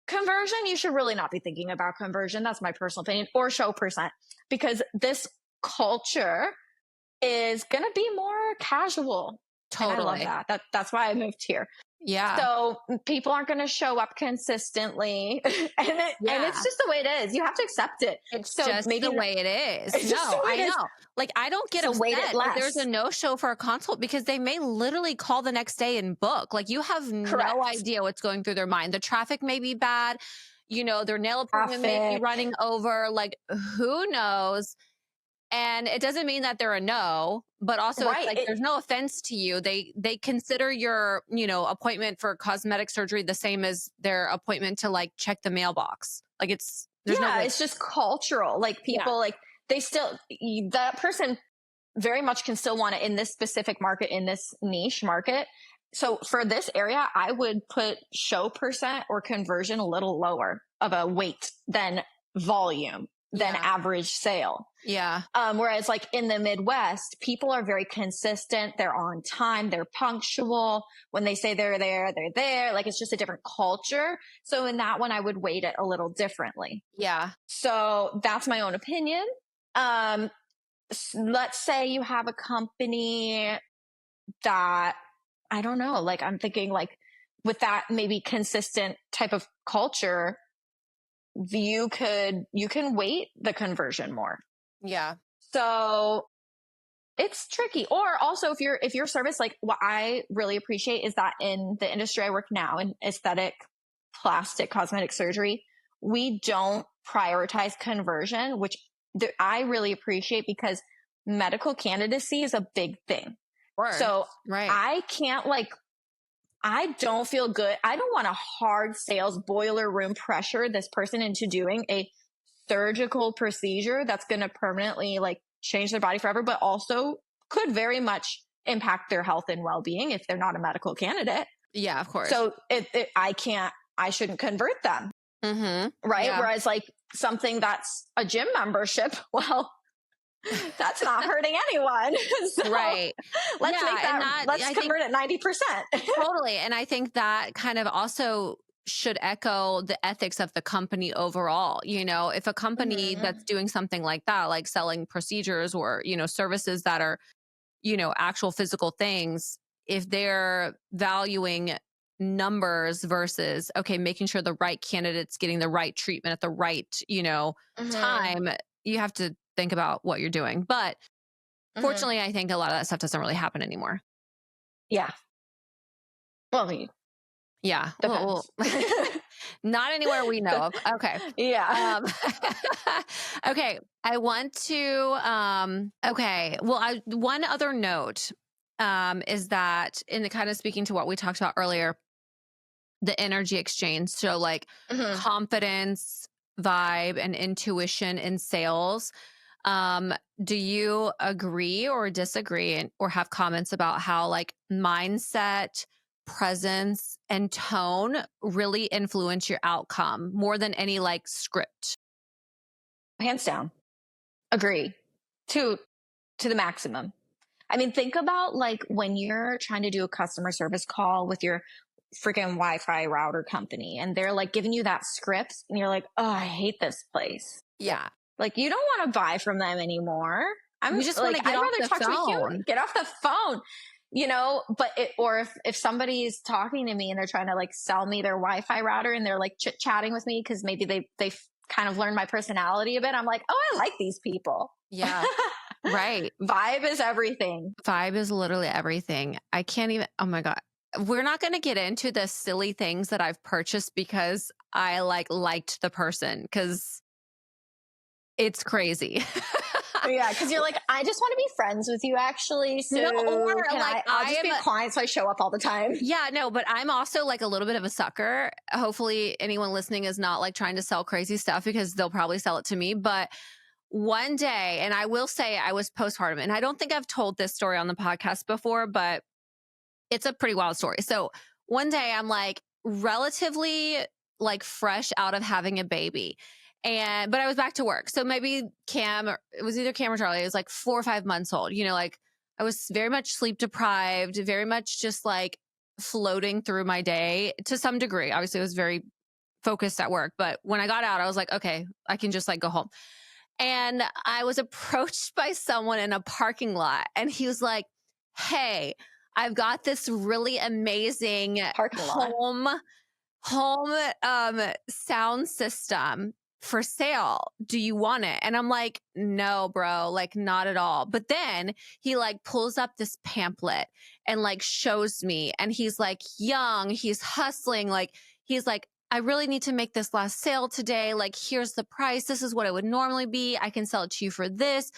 Conversion, you should really not be thinking about conversion. That's my personal opinion, or show percent, because this culture is going to be more casual. Totally. And I love that. That's why I moved here. Yeah. So people aren't going to show up consistently. And it's just the way it is. You have to accept it. It's so just maybe the way it is. No, I know. Like I don't get upset if there's a no-show for a consult, because they may literally call the next day and book. Like you have no idea what's going through their mind. The traffic may be bad. Their nail appointment may be running over. Like who knows? And it doesn't mean that they're a no, but also it's like there's no offense to you. They consider your, appointment for cosmetic surgery the same as their appointment to like check the mailbox. Like it's just cultural. Like people that person very much can still want it in this specific market, in this niche market. So for this area, I would put show percent or conversion a little lower of a weight than volume, than average sale. Yeah. Whereas like in the Midwest, people are very consistent. They're on time. They're punctual. When they say they're there, they're there. Like it's just a different culture. So in that one, I would weight it a little differently. Yeah. So that's my own opinion. Let's say you have a company that, I don't know, like I'm thinking like with that maybe consistent type of culture, you can weight the conversion more. Yeah. So it's tricky. Or also if your service, like what I really appreciate is that in the industry I work now in aesthetic, plastic, cosmetic surgery, we don't prioritize conversion, which I really appreciate because medical candidacy is a big thing. Sure. So right. I don't feel good. I don't want a hard sales boiler room pressure this person into doing a surgical procedure that's going to permanently like change their body forever, but also could very much impact their health and well-being if they're not a medical candidate. Yeah, of course. So I shouldn't convert them. Mm-hmm. Right. Yeah. Whereas like something that's a gym membership, well, that's not hurting anyone. So right. let's make that, let's convert it 90%. Totally. And I think that kind of also should echo the ethics of the company overall. You know, if a company that's doing something like that, like selling procedures or, you know, services that are, you know, actual physical things, if they're valuing numbers versus, okay, making sure the right candidate's getting the right treatment at the right, you know, time, you have to think about what you're doing. But fortunately, I think a lot of that stuff doesn't really happen anymore. Yeah. Well, I mean, yeah. Well, not anywhere we know of. Okay. Yeah. Okay. I want to, okay. Well, one other note is that in the kind of speaking to what we talked about earlier, the energy exchange. So like confidence, vibe, and intuition in sales. Do you agree or disagree or have comments about how like mindset, presence, and tone really influence your outcome more than any like script? Hands down. Agree. To the maximum. I mean, think about like when you're trying to do a customer service call with your freaking Wi-Fi router company and they're like giving you that script and you're like, oh, I hate this place. Yeah. Like you don't want to buy from them anymore. You just want to get off the phone. Get off the phone, you know, but or if somebody's talking to me and they're trying to like sell me their Wi-Fi router and they're like chit chatting with me because maybe they kind of learned my personality a bit. I'm like, oh, I like these people. Yeah. Right. Vibe is everything. Vibe is literally everything. I can't even, oh my God. We're not going to get into the silly things that I've purchased because I liked the person because it's crazy. Yeah, because you're like, I just want to be friends with you, actually. So I'll just be a client, so I show up all the time. Yeah, no, but I'm also like a little bit of a sucker. Hopefully, anyone listening is not like trying to sell crazy stuff because they'll probably sell it to me. But one day, and I will say I was postpartum, and I don't think I've told this story on the podcast before, but it's a pretty wild story. So one day, I'm like relatively like fresh out of having a baby. But I was back to work. So maybe it was either Cam or Charlie. It was like 4 or 5 months old. You know, like I was very much sleep deprived, very much just like floating through my day to some degree. Obviously, I was very focused at work. But when I got out, I was like, okay, I can just like go home. And I was approached by someone in a parking lot. And he was like, hey, I've got this really amazing home sound system for sale. Do you want it? And I'm like, no, bro, like not at all. But then he like pulls up this pamphlet and like shows me, and he's like young, he's hustling. Like, he's like, I really need to make this last sale today. Like, here's the price. This is what it would normally be. I can sell it to you for this.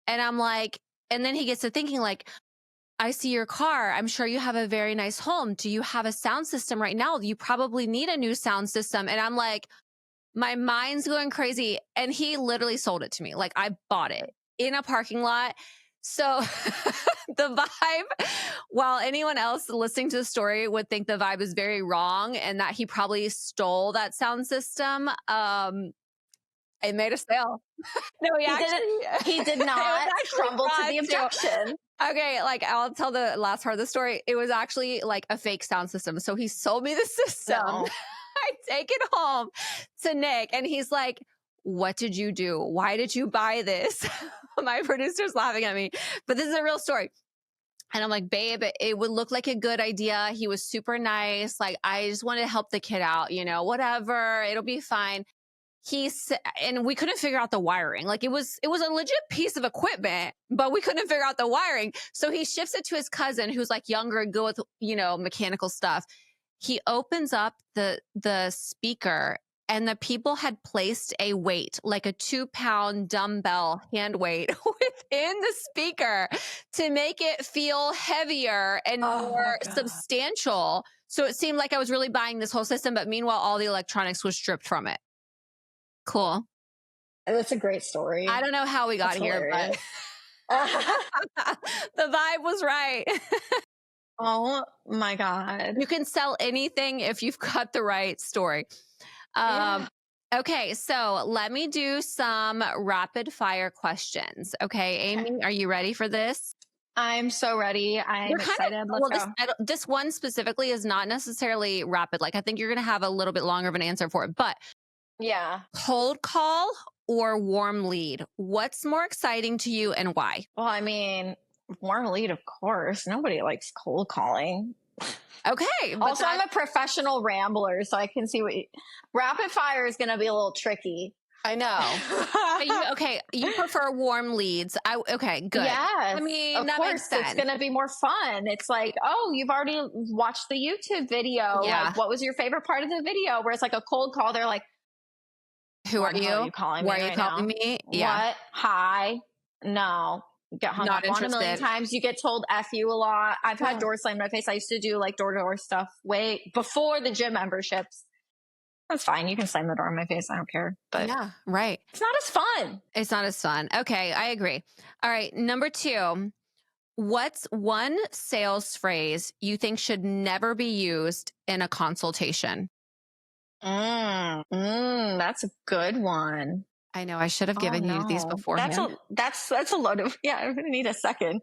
And I'm like, and then he gets to thinking like, I see your car. I'm sure you have a very nice home. Do you have a sound system right now? You probably need a new sound system. And I'm like, my mind's going crazy. And he literally sold it to me. Like I bought it in a parking lot. So the vibe, while anyone else listening to the story would think the vibe is very wrong and that he probably stole that sound system, it made a sale. No, he He didn't. actually He did it was not actually crumble to fraud the too. objection. Okay, like I'll tell the last part of the story. It was actually like a fake sound system. So he sold me the system. No. I take it home to Nick and he's like, "What did you do? Why did you buy this?" My producer's laughing at me, but this is a real story. And I'm like, "Babe, it would look like a good idea. He was super nice. Like, I just want to help the kid out, whatever. It'll be fine." And we couldn't figure out the wiring. Like it was a legit piece of equipment, but we couldn't figure out the wiring. So he shifts it to his cousin who's like younger and good with, mechanical stuff. He opens up the speaker and the people had placed a weight, like a 2-pound dumbbell hand weight within the speaker to make it feel heavier and Oh my more God. substantial. So it seemed like I was really buying this whole system, but meanwhile, all the electronics was stripped from it. Cool. That's a great I story. don't know how we got That's here, but hilarious. the vibe was right. Oh my God. You can sell anything if you've got the right story. Yeah. Um, okay, so let me do some rapid fire questions. Okay, Okay. Amy, are you ready for this? I'm so ready. They're I'm kind of excited. Let's well. This go. this one specifically is not necessarily rapid. Like I think you're going to have a little bit longer of an answer for it. But Yeah. cold call or warm lead? What's more exciting to you and why? Well, I mean, warm lead, of course. Nobody likes cold calling. Okay, but Also, I'm a professional rambler, so I can see rapid fire is going to be a little tricky. I know. Okay, you prefer warm leads. Okay, good. Yes. I mean, Of that course, makes it's sense. going to be more fun. It's like, oh, you've already watched the YouTube video. Yeah. Like, what was your favorite part of the video? Where it's like a cold call. They're like, Who why are the hell are you? you calling Why me are you right calling now? me? Yeah, What? Hi? No. Get hung not up on a million interested. times. You get told F you a lot. I've had Yeah. doors slammed in my face. I used to do like door to door stuff way before the gym memberships. That's fine. You can slam the door in my face. I don't care. But Yeah, right. it's not as fun. It's not as fun. Okay, I agree. All right, number 2. What's one sales phrase you think should never be used in a consultation? That's a good one. I know I should have Oh given you these no. beforehand. That's a load of yeah, I'm gonna need a second.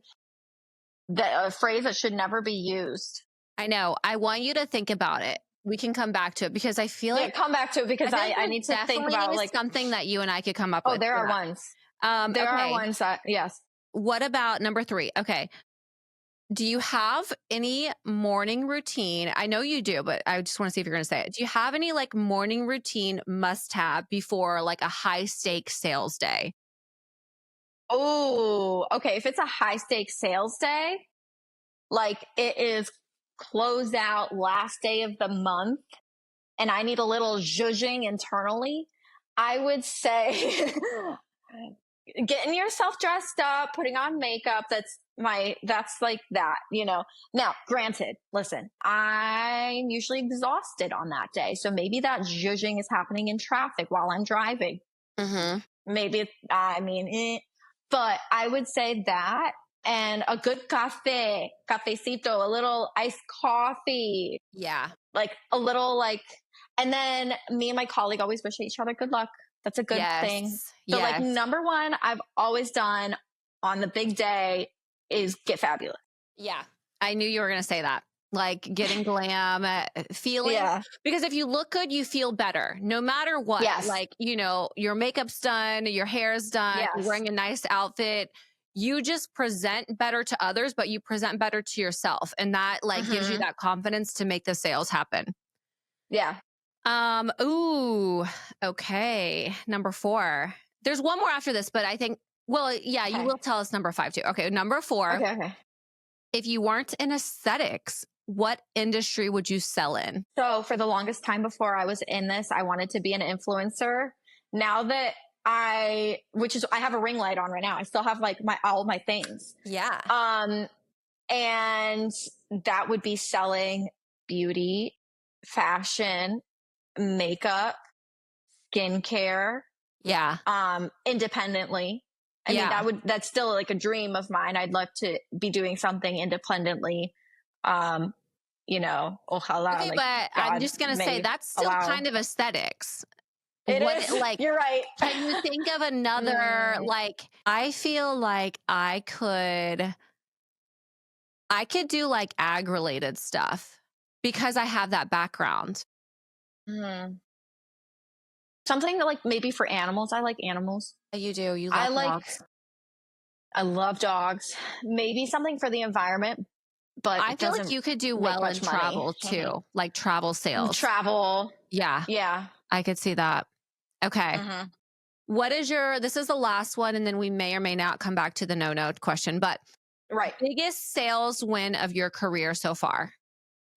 A phrase that should never be used. I know. I want you to think about it. We can come back to it because I feel Yeah, like come back to it because feel like I there need to think definitely about is like something that you and I could come up oh, with there for are that. ones. There are Okay. ones that yes. What about number 3? Okay. Do you have any morning routine? I know you do, but I just want to see if you're going to say it. Do you have any like morning routine must have before like a high stakes sales day? Oh, okay. If it's a high stakes sales day, like it is close out last day of the month, and I need a little zhuzhing internally, I would say getting yourself dressed up, putting on makeup. That's like that, you know. Now, granted, listen, I'm usually exhausted on that day. So maybe that zhuzhing is happening in traffic while I'm driving. Mm-hmm. Maybe, but I would say that and a good cafecito, a little iced coffee, Yeah. like a little like, and then me and my colleague always wish each other good luck. That's a good thing. Yes. So like Yes. number one, I've always done on the big day is get fabulous. Yeah. I knew you were going to say that. Like getting glam, feeling, Yeah. because if you look good, you feel better no matter what. Yes. Like, your makeup's done, your hair's done, you're Yes. wearing a nice outfit. You just present better to others, but you present better to yourself. And that like gives you Mhm. that confidence to make the sales happen. Yeah. Ooh, okay. Number 4. There's one more after this, but I think, well, yeah, you Okay. will tell us number 5 too. Okay. Number 4. Okay. If you weren't in aesthetics, what industry would you sell in? So for the longest time before I was in this, I wanted to be an influencer. Now that I have a ring light on right now. I still have like all my things. Yeah. And that would be selling beauty, fashion, makeup, skincare, Yeah. independently. I mean, Yeah. that's still like a dream of mine. I'd love to be doing something independently. Um, ojalá, Okay, like but I'm God just gonna say may that's still allow. kind of aesthetics. It What is. like You're right. can you think of another Mm, like I feel like I could do like ag related stuff because I have that background. mm. Something that like maybe for animals. I like animals. You do. You I love like. dogs. I love dogs. Maybe something for the environment, but I it feel like doesn't you could do make well in much money. travel too, like travel sales. Travel. Yeah, Yeah. I could see that. Okay. Hmm. This is the last one, and then we may or may not come back to the no question, but Right. biggest sales win of your career so far?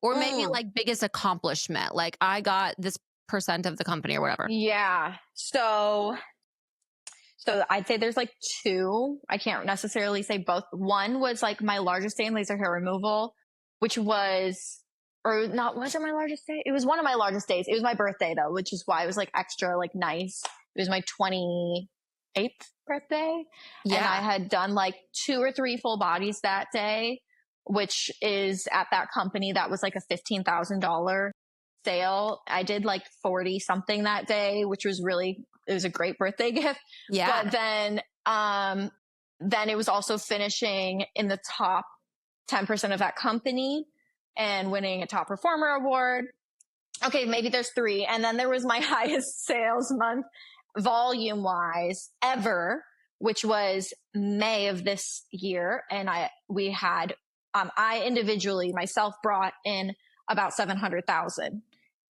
Or maybe Mm. like biggest accomplishment, like I got this percent of the company or whatever. Yeah. So I'd say there's like two. I can't necessarily say both. One was like my largest day in laser hair removal, which was, or not, was it my largest day? It was one of my largest days. It was my birthday though, which is why it was like extra like nice. It was my 28th birthday. And I Yeah. had done like 2 or 3 full bodies that day, which is at that company that was like a $15,000 sale. I did like 40 something that day, which was really, it was a great birthday gift. Yeah. But then it was also finishing in the top 10% of that company and winning a top performer award. Okay, maybe there's 3. And then there was my highest sales month volume wise ever, which was May of this year. And I individually myself brought in about 700,000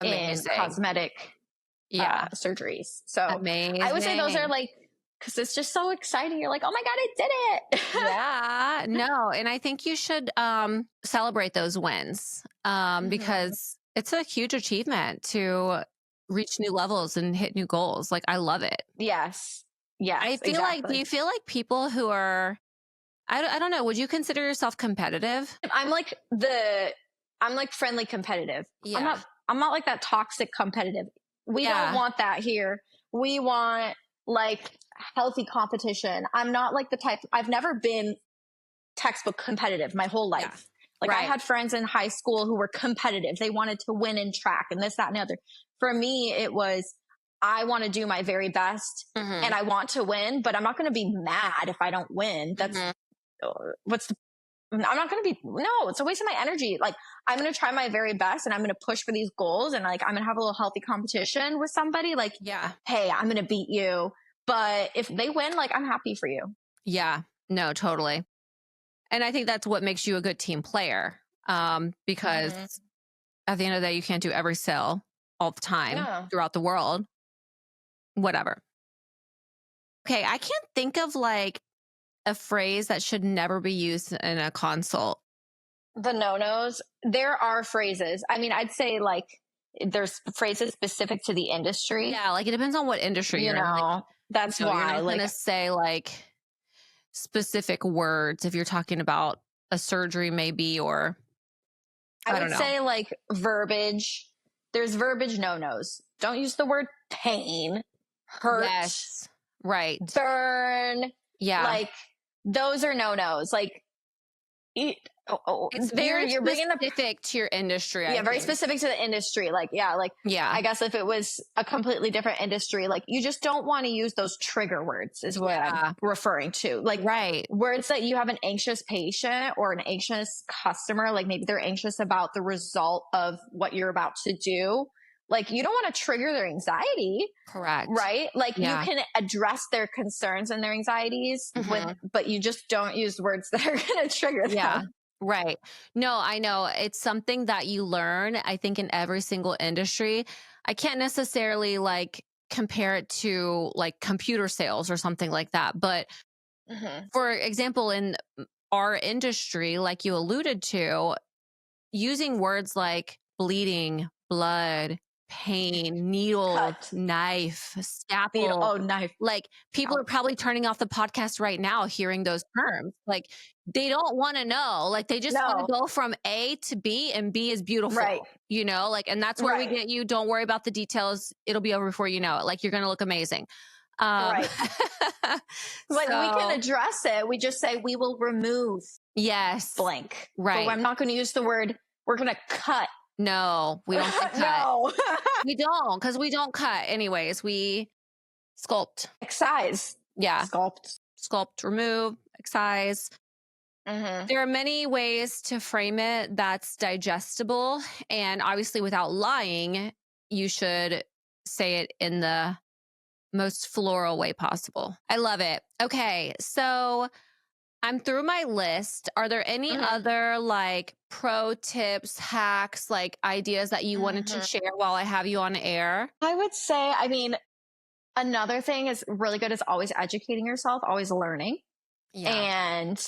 in Amazing. cosmetic Yeah. surgeries. So I would say those are Amazing. like, because it's just so exciting. You're like, oh my God, I did it. Yeah. No, and I think you should celebrate those wins Mhm. because it's a huge achievement to reach new levels and hit new goals. Like I love it. Yes. I Yes, feel like do exactly. you feel like people who are I don't know, would you consider yourself competitive? I'm like friendly competitive. Yeah. I'm not like that toxic competitive. We don't Yeah. want that here. We want like healthy competition. I'm not like the type, I've never been textbook competitive my whole Yeah. life. Like I Right. had friends in high school who were competitive. They wanted to win in track and this, that, and the other. For me, it was, I want to do my very best and Mhm. I want to win, but I'm not going to be mad if I don't win. That's Mhm. what's the, I'm not going to be, no, it's a waste of my energy. Like I'm going to try my very best and I'm going to push for these goals and like I'm going to have a little healthy competition with somebody like, Yeah. hey, I'm going to beat you. But if they win, like I'm happy for you. Yeah. No, totally. And I think that's what makes you a good team player. Because Hmm. at the end of the day, you can't do every sale all the time No. throughout the world. Whatever. Okay, I can't think of like a phrase that should never be used in a consult. The no-nos, there are phrases. I mean, I'd say like there's phrases specific to the industry, Yeah, like it depends on what industry you you're in. Like, know, that's you're why not like gonna say like specific words if you're talking about a surgery, maybe, or I I would don't know. say like verbiage. There's verbiage no-nos. Don't use the word pain, hurt, Yes. Right. burn. Yeah. Like those are no-nos. Like it, It's very you're bringing the, specific to your industry, I yeah, very think. specific to the industry. Like, yeah, like Yeah. I guess if it was a completely different industry, like you just don't want to use those trigger words is what I'm Yeah. referring to. Like Right. words that you have an anxious patient or an anxious customer, like maybe they're anxious about the result of what you're about to do. Like you don't want to trigger their anxiety, Correct. right? Like you Yeah. can address their concerns and their anxieties with, Mhm. but you just don't use words that are going to trigger Yeah. them. Right. No, I know. It's something that you learn, I think, in every single industry. I can't necessarily like compare it to like computer sales or something like that. But Hmm. for example, in our industry, like you alluded to, using words like bleeding, blood, pain, needle, Cut. knife, Need, scalpel. oh, knife. Like people are probably turning off the podcast right now hearing those terms. Like they don't want to know. Like they just want to No, go from A to B and B is right, beautiful, like, and that's where we right, get you. Don't worry about the details. It'll be over before you know it. Like you're going to look amazing. Um, right. But we can So, address it. We just say we will remove yes. blank. Right. But I'm not going to use the word, we're going to cut. No, we don't say cut. No. We don't, because we don't cut anyways. We sculpt. Excise. Yeah. Sculpt. Remove, excise. Mm-hmm. There are many ways to frame it that's digestible. And obviously, without lying, you should say it in the most floral way possible. I love it. Okay. So I'm through my list. Are there any other like pro tips, hacks, like ideas that you wanted to share while I have you on air? I would say, another thing is really good is always educating yourself, always learning. Yeah. And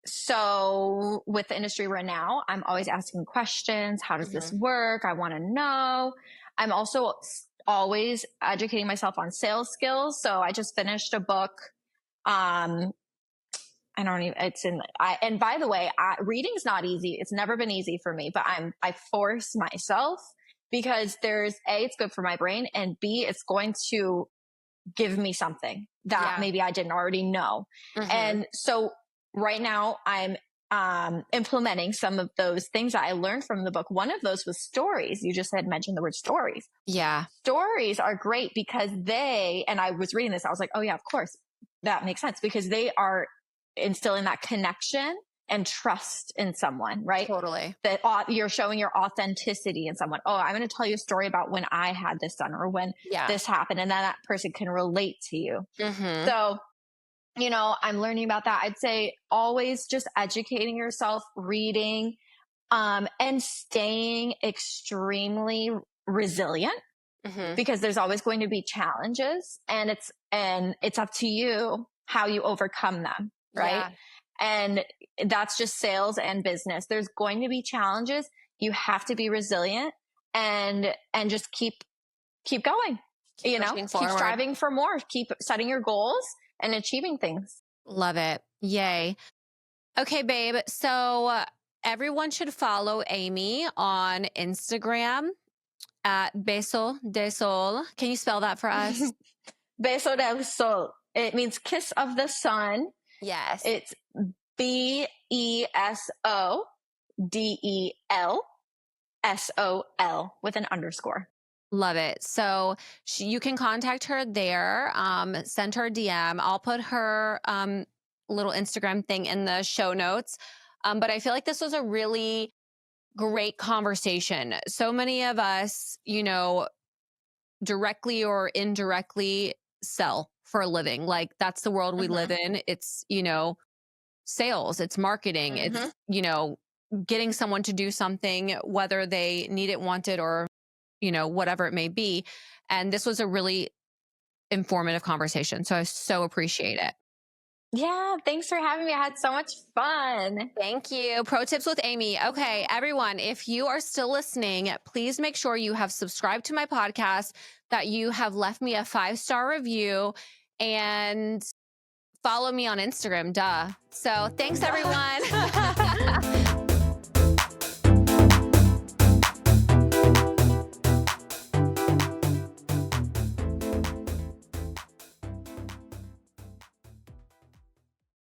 so with the industry we're in now, I'm always asking questions. How does this work? I want to know. I'm also always educating myself on sales skills. So I just finished a book. And by the way, reading's not easy. It's never been easy for me, but I force myself because it's good for my brain, and B, it's going to give me something that maybe I didn't already know. And so right now I'm implementing some of those things that I learned from the book. One of those was stories. You just had mentioned the word stories. Yeah. Stories are great because and I was reading this, I was like, oh yeah, of course that makes sense, because they are instilling that connection and trust in someone, right? Totally. That you're showing your authenticity in someone. Oh, I'm going to tell you a story about when I had this done or when this happened, and then that person can relate to you. So, I'm learning about that. I'd say always just educating yourself, reading, and staying extremely resilient, because there's always going to be challenges, and it's up to you how you overcome them. Right. Yeah. And that's just sales and business. There's going to be challenges. You have to be resilient and just keep going, keep striving for more, keep setting your goals and achieving things. Love it. Yay. Okay, babe. So everyone should follow Amy on Instagram at Beso de Sol. Can you spell that for us? Beso del Sol. It means kiss of the sun. Yes. It's BESODELSOL with an underscore. Love it. So you can contact her there. Send her a DM. I'll put her little Instagram thing in the show notes. But I feel like this was a really great conversation. So many of us, directly or indirectly sell for a living. Like that's the world we live in. It's, sales, it's marketing, it's, getting someone to do something, whether they need it, want it, or, whatever it may be. And this was a really informative conversation. So I so appreciate it. Yeah. Thanks for having me. I had so much fun. Thank you. Pro tips with Amy. Okay, everyone, if you are still listening, please make sure you have subscribed to my podcast, that you have left me a 5-star review, and follow me on Instagram. Duh. So thanks, everyone.